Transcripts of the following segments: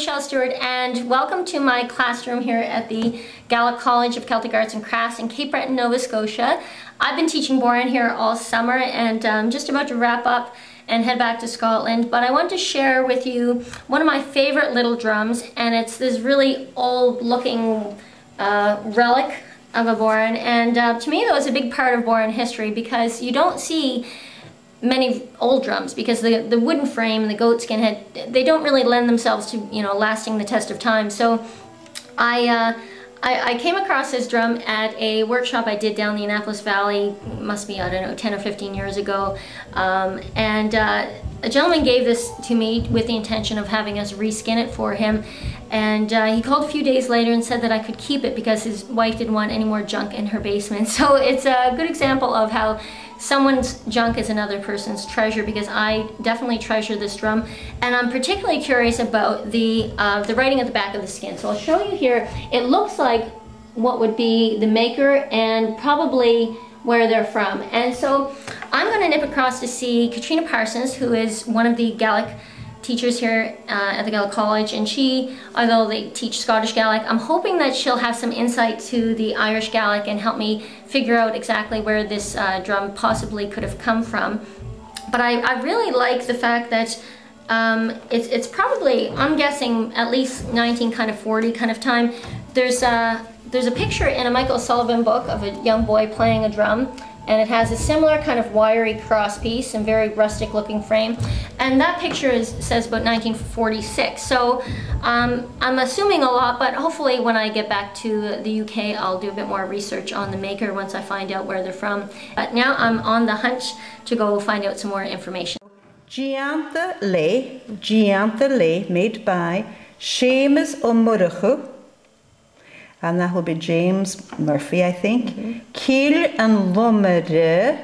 Michelle Stewart, and welcome to my classroom here at the Gaelic College of Celtic Arts and Crafts in Cape Breton, Nova Scotia. I've been teaching Bodhran here all summer, and I'm just about to wrap up and head back to Scotland, but I want to share with you one of my favorite little drums, and it's this really old looking relic of a Bodhran, and to me though it's a big part of Bodhran history because you don't see many old drums because the wooden frame and the goat skin head, they don't really lend themselves to, you know, lasting the test of time. So I came across this drum at a workshop I did down the Annapolis Valley, must be, I don't know, 10 or 15 years ago, and a gentleman gave this to me with the intention of having us reskin it for him, and he called a few days later and said that I could keep it because his wife didn't want any more junk in her basement. So it's a good example of how someone's junk is another person's treasure, because I definitely treasure this drum, and I'm particularly curious about the writing at the back of the skin. So I'll show you here. It looks like what would be the maker and probably where they're from. And so I'm going to nip across to see Katrina Parsons, who is one of the Gaelic teachers here at the Gaelic College, and she, although they teach Scottish Gaelic, I'm hoping that she'll have some insight to the Irish Gaelic and help me figure out exactly where this drum possibly could have come from. But I really like the fact that it's probably, I'm guessing, at least 1940 kind of time. There's a picture in a Michael Sullivan book of a young boy playing a drum, and it has a similar kind of wiry cross piece and very rustic looking frame, and that picture says about 1946. So I'm assuming a lot, but hopefully when I get back to the UK I'll do a bit more research on the maker once I find out where they're from. But now I'm on the hunt to go find out some more information. Gianta Le, made by Seamus O'Murrachu, and that will be James Murphy, I think. Kiel and Lomere.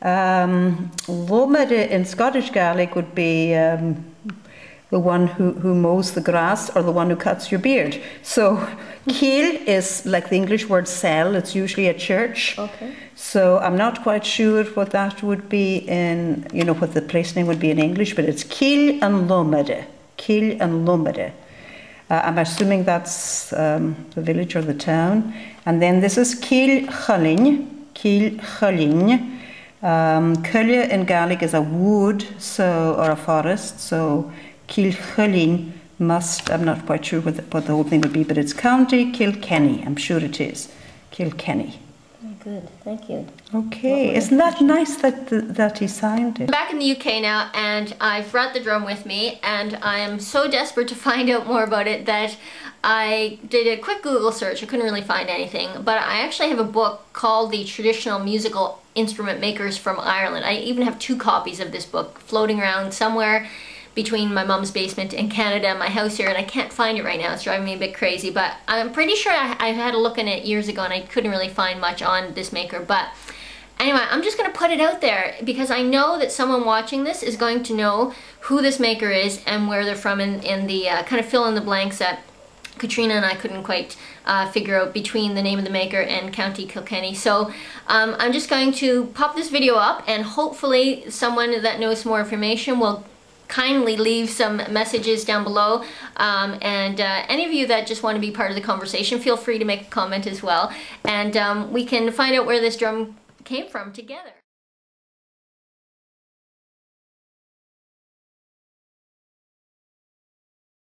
Lomere in Scottish Gaelic would be the one who mows the grass or the one who cuts your beard. So Kiel is like the English word cell. It's usually a church. Okay. So I'm not quite sure what that would be in, you know, what the place name would be in English, but it's Kiel and Lomere. Kiel and Lomere. I'm assuming that's the village or the town. And then this is Kiel Chullin. Kiel Chullin. Culla in Gaelic is a wood, so, or a forest. So Kiel Chullin must, I'm not quite sure what the whole thing would be, but it's County Kilkenny. I'm sure it is. Kilkenny. Good, thank you. Okay, isn't that nice that he signed it? I'm back in the UK now, and I've brought the drum with me, and I am so desperate to find out more about it that I did a quick Google search. I couldn't really find anything, but I actually have a book called The Traditional Musical Instrument Makers from Ireland. I even have 2 copies of this book floating around somewhere between my mom's basement in Canada and my house here, and I can't find it right now. It's driving me a bit crazy, but I'm pretty sure I had a look in it years ago and I couldn't really find much on this maker. But anyway, I'm just going to put it out there because I know that someone watching this is going to know who this maker is and where they're from in the kind of fill in the blanks that Katrina and I couldn't quite figure out between the name of the maker and County Kilkenny. So I'm just going to pop this video up, and hopefully someone that knows more information will kindly leave some messages down below, and any of you that just want to be part of the conversation, feel free to make a comment as well, and we can find out where this drum came from together.